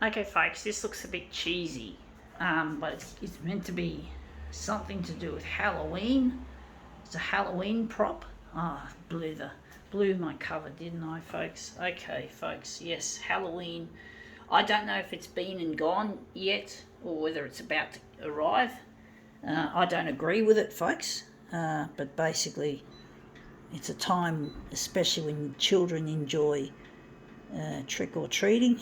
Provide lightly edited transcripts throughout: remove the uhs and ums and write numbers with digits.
Okay, folks, this looks a bit cheesy, but it's meant to be something to do with Halloween. It's a Halloween prop. Blew my cover, didn't I, folks? Okay, folks, yes, Halloween. I don't know if it's been and gone yet, or whether it's about to arrive. I don't agree with it, folks. But basically, it's a time, especially when children enjoy trick or treating.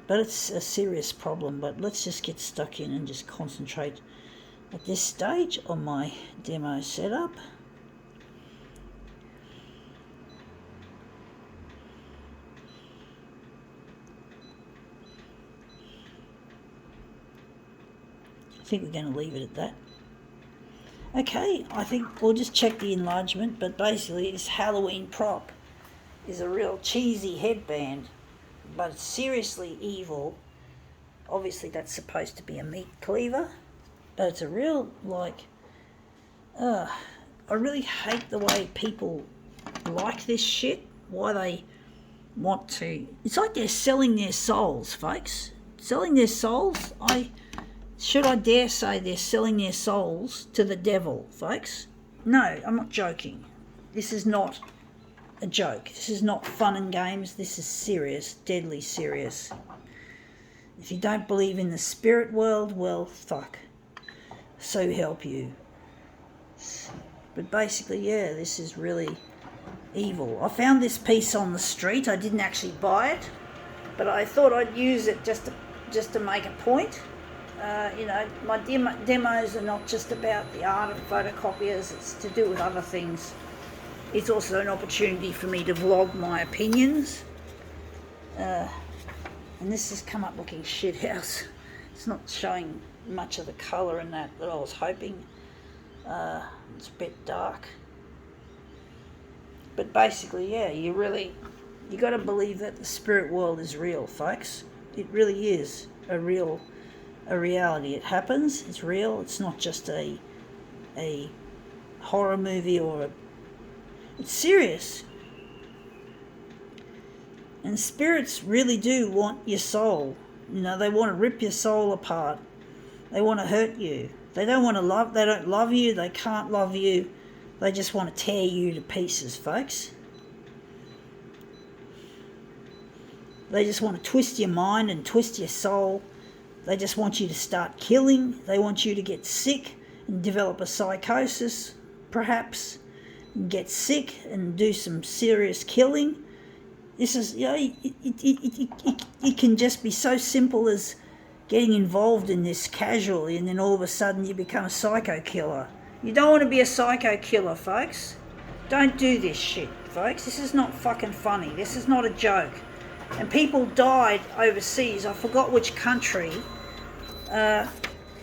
But it's a serious problem. But let's just get stuck in and just concentrate at this stage on my demo setup. I think we're going to leave it at that. Okay, I think we'll just check the enlargement, but basically this Halloween prop is a real cheesy headband, but it's seriously evil. Obviously that's supposed to be a meat cleaver, but it's a real, I really hate the way people like this shit, why they want to. It's like they're selling their souls, folks. Selling their souls? Should I dare say they're selling their souls to the devil, folks? No, I'm not joking. This is not a joke. This is not fun and games. This is serious, deadly serious. If you don't believe in the spirit world, well, fuck. So help you. But basically, yeah, this is really evil. I found this piece on the street. I didn't actually buy it, but I thought I'd use it just to make a point. My demos are not just about the art of photocopiers, it's to do with other things. It's also an opportunity for me to vlog my opinions. And this has come up looking shithouse. It's not showing much of the colour in that I was hoping. It's a bit dark. But basically, yeah, you got to believe that the spirit world is real, folks. It really is a reality. It happens, it's real. It's not just a horror movie it's serious. And spirits really do want your soul. They want to rip your soul apart. They want to hurt you. They don't love you, they can't love you. They just want to tear you to pieces, folks. They just want to twist your mind and twist your soul. They just want you to start killing. They want you to get sick and develop a psychosis, perhaps, and get sick and do some serious killing. This is, it can just be so simple as getting involved in this casually, and then all of a sudden you become a psycho killer. You don't want to be a psycho killer, folks. Don't do this shit, folks. This is not fucking funny. This is not a joke. And people died overseas, I forgot which country,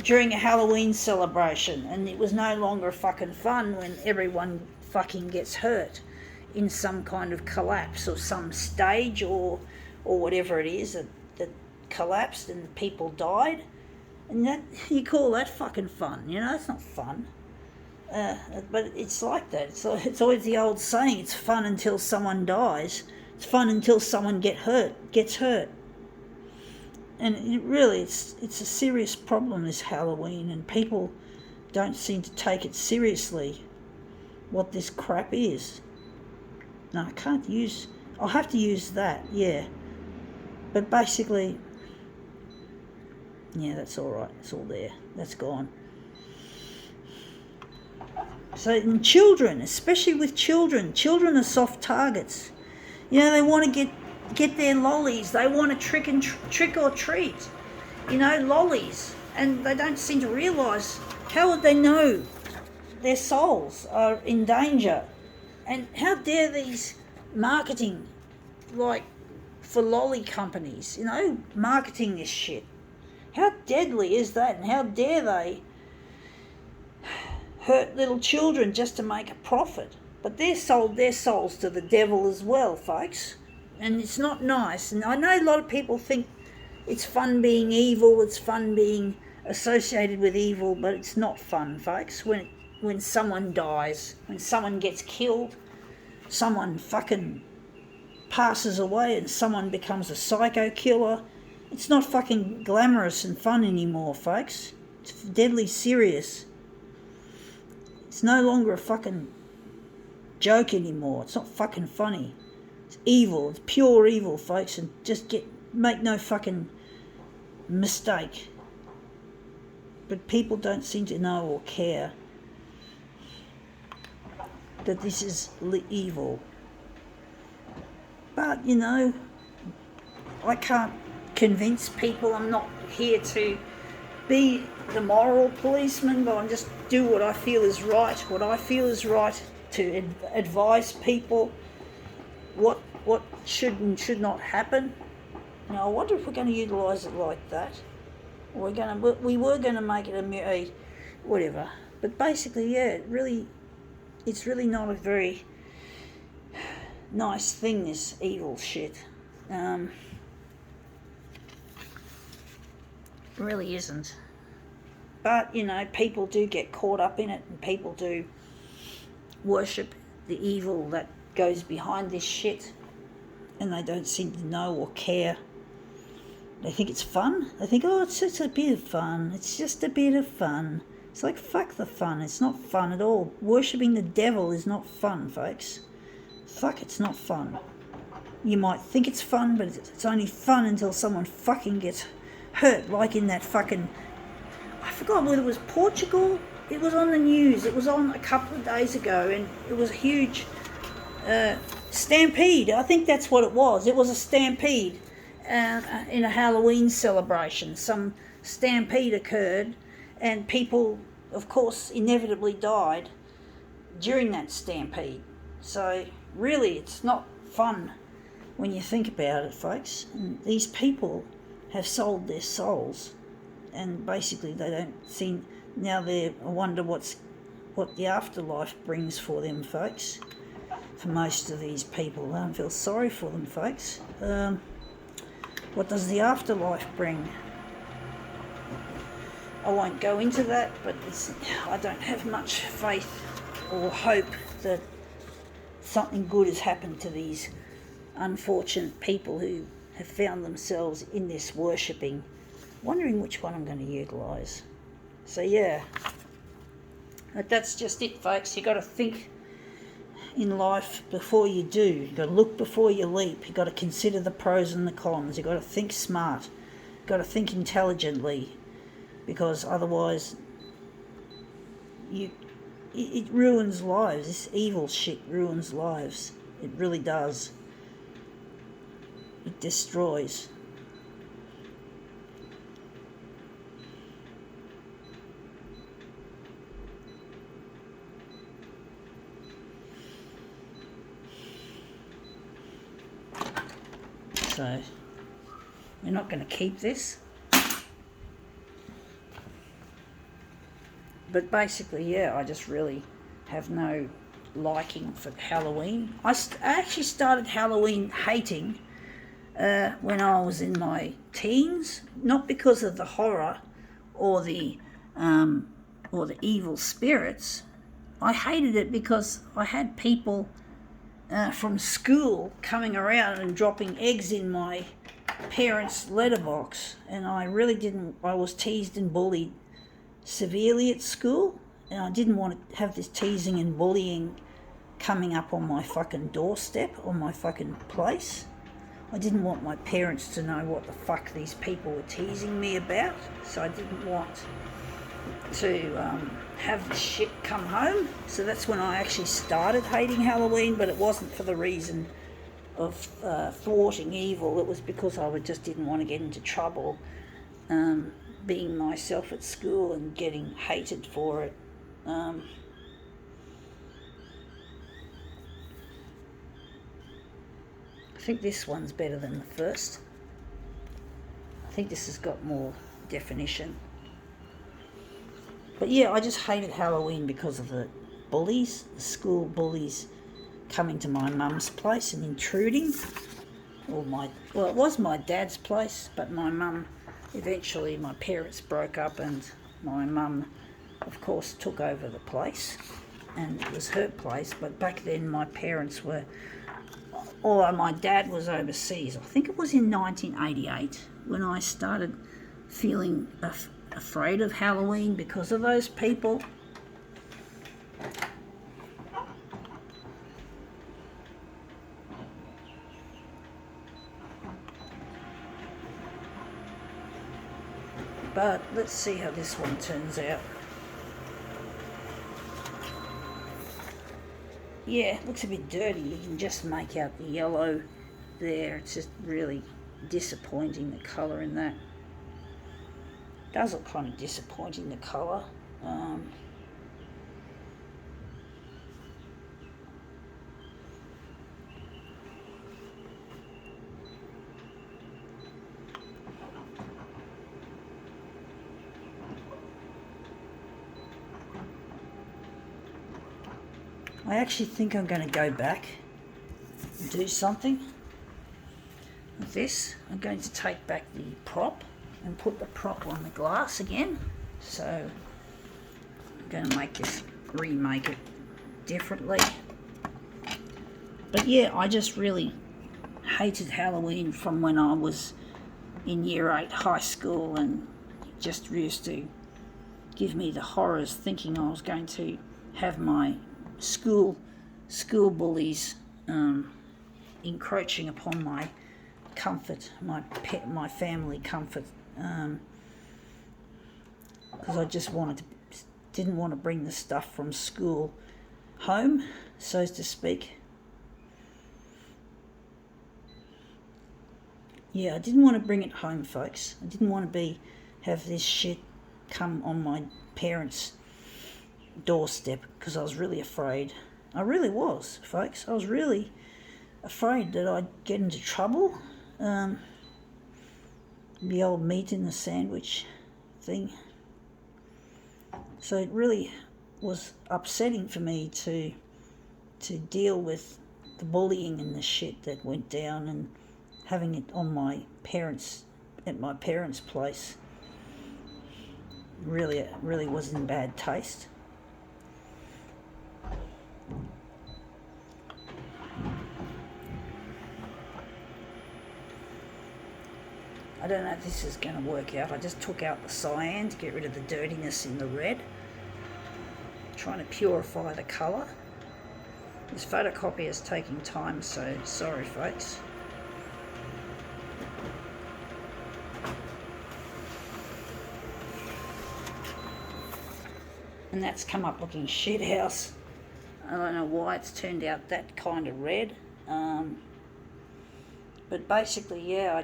during a Halloween celebration, and it was no longer fucking fun when everyone fucking gets hurt in some kind of collapse or some stage or whatever it is that collapsed and people died. And that, you call that fucking fun? It's not fun. But it's like that. It's always the old saying, it's fun until someone dies. It's fun until someone gets hurt. And it's a serious problem, this Halloween, and people don't seem to take it seriously, what this crap is. No, I'll have to use that, yeah. But basically, yeah, that's alright, it's all there, that's gone. So in children, especially with children are soft targets. They want to get their lollies. They want to trick or treat. Lollies. And they don't seem to realise, how would they know their souls are in danger? And how dare these marketing, for lolly companies, marketing this shit. How deadly is that? And how dare they hurt little children just to make a profit? But they sold their souls to the devil as well, folks. And it's not nice. And I know a lot of people think it's fun being evil, it's fun being associated with evil, but it's not fun, folks. When someone dies, when someone gets killed, someone fucking passes away and someone becomes a psycho killer. It's not fucking glamorous and fun anymore, folks. It's deadly serious. It's no longer a fucking joke anymore. It's not fucking funny. It's evil. It's pure evil, folks. And just make no fucking mistake. But people don't seem to know or care that this is evil. But, you know, I can't convince people. I'm not here to be the moral policeman, but I just do what I feel is right. What I feel is right to advise people what should and should not happen. Now, I wonder if we're going to utilise it like that. We were going to make it a whatever. But basically, yeah, it's really not a very nice thing, this evil shit. Really isn't. But, you know, people do get caught up in it, and people do worship the evil that goes behind this shit, and they don't seem to know or care. They think it's fun. They think, oh, it's just a bit of fun. It's just a bit of fun. It's like, fuck the fun. It's not fun at all. Worshipping the devil is not fun, folks. Fuck, it's not fun. You might think it's fun, but it's only fun until someone fucking gets hurt, like in that fucking... I forgot whether it was Portugal. It was on the news. It was on a couple of days ago, and it was a huge stampede. I think that's what it was. It was a stampede. In a Halloween celebration, some stampede occurred, and people, of course, inevitably died during that stampede. So really, it's not fun when you think about it, folks. And these people have sold their souls, and basically they don't seem... Now I wonder what the afterlife brings for them, folks. For most of these people, I don't feel sorry for them, folks. What does the afterlife bring? I won't go into that, but I don't have much faith or hope that something good has happened to these unfortunate people who have found themselves in this worshipping, wondering which one I'm going to utilise. So yeah, but that's just it, folks. You got to think in life before you do. You got to look before you leap. You got to consider the pros and the cons. You got to think smart. You got to think intelligently, because otherwise, it ruins lives. This evil shit ruins lives. It really does. It destroys. So, we're not going to keep this. But basically, yeah, I just really have no liking for Halloween. I actually started Halloween hating when I was in my teens, not because of the horror or the evil spirits. I hated it because I had people from school coming around and dropping eggs in my parents' letterbox, and I was teased and bullied severely at school, and I didn't want to have this teasing and bullying coming up on my fucking doorstep, on my fucking place. I didn't want my parents to know what the fuck these people were teasing me about, so I didn't want to have the shit come home. So that's when I actually started hating Halloween, but it wasn't for the reason of thwarting evil. It was because I just didn't want to get into trouble being myself at school and getting hated for it. I think this one's better than the first. I think this has got more definition. But yeah, I just hated Halloween because of the bullies, the school bullies coming to my mum's place and intruding. Well, it was my dad's place, but my mum, eventually my parents broke up and my mum, of course, took over the place, and it was her place. But back then my parents were although my dad was overseas. I think it was in 1988 when I started feeling afraid of Halloween because of those people. But let's see how this one turns out. Yeah, it looks a bit dirty. You can just make out the yellow there. It's just really disappointing, the colour in that. It does look kind of disappointing, the colour. I actually think I'm going to go back and do something with this. I'm going to take back the prop and put the prop on the glass again. So I'm going to remake it differently. But yeah, I just really hated Halloween from when I was in year 8 high school, and it just used to give me the horrors thinking I was going to have my school bullies encroaching upon my comfort, my family comfort, because I just didn't want to bring the stuff from school home, so to speak. Yeah, I didn't want to bring it home, folks. I didn't want to have this shit come on my parents' doorstep because I was really afraid. I really was, folks. I was really afraid that I'd get into trouble. The old meat in the sandwich thing. So it really was upsetting for me to deal with the bullying and the shit that went down, and having it on my parents' place really was in bad taste. I don't know if this is going to work out. I just took out the cyan to get rid of the dirtiness in the red. Trying to purify the colour. This photocopy is taking time, so sorry folks. And that's come up looking shithouse. I don't know why it's turned out that kind of red. But basically, yeah,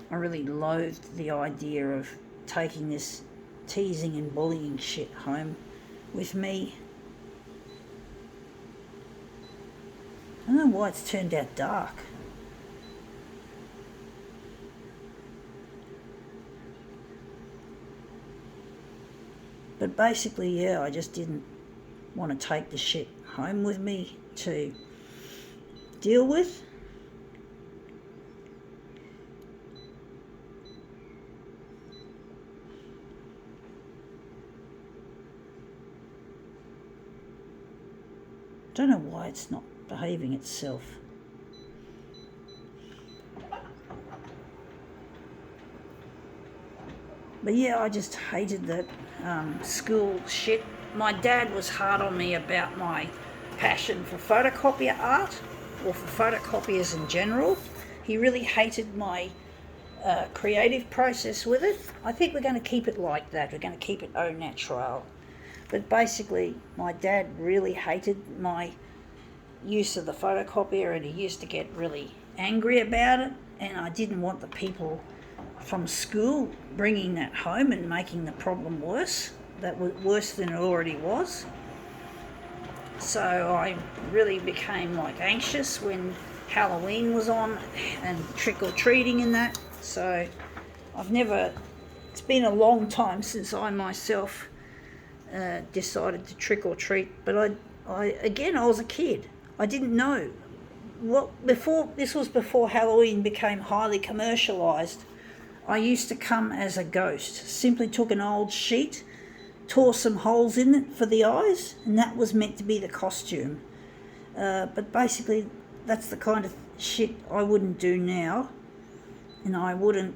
I really loathed the idea of taking this teasing and bullying shit home with me. I don't know why it's turned out dark. But basically, yeah, I just didn't want to take the shit home with me to deal with. Don't know why it's not behaving itself. But yeah, I just hated that school shit. My dad was hard on me about my passion for photocopier art, or for photocopiers in general. He really hated my creative process with it. I think we're going to keep it like that. We're going to keep it au naturel. But basically, my dad really hated my use of the photocopier, and he used to get really angry about it, and I didn't want the people from school bringing that home and making the problem worse. That was worse than it already was. So I really became like anxious when Halloween was on and trick-or-treating and that. So it's been a long time since I myself decided to trick-or-treat, but I was a kid. I didn't know this was before Halloween became highly commercialised. I used to come as a ghost. Simply took an old sheet, tore some holes in it for the eyes, and that was meant to be the costume. But basically, that's the kind of shit I wouldn't do now, and I wouldn't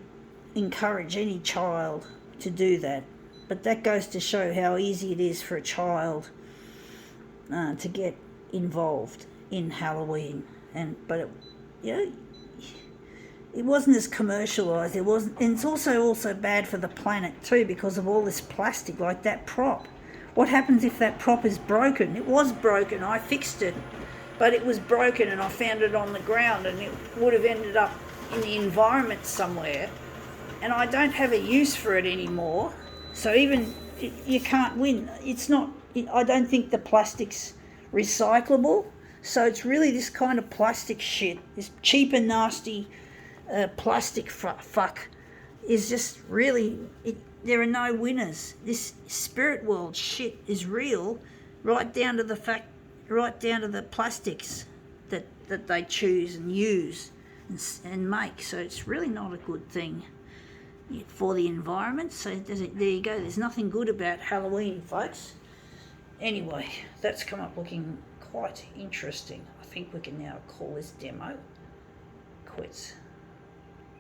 encourage any child to do that. But that goes to show how easy it is for a child to get involved in Halloween. But it wasn't as commercialised. It wasn't, and it's also bad for the planet too because of all this plastic, like that prop. What happens if that prop is broken? It was broken. I fixed it, but it was broken, and I found it on the ground, and it would have ended up in the environment somewhere. And I don't have a use for it anymore. So even you can't win. It's not. I don't think the plastic's recyclable. So it's really this kind of plastic shit, this cheap and nasty plastic fuck, is just really. There are no winners. This spirit world shit is real, right down to the plastics that they choose and use and make. So it's really not a good thing for the environment. So there you go. There's nothing good about Halloween, folks. Anyway, that's come up looking quite interesting. I think we can now call this demo quits.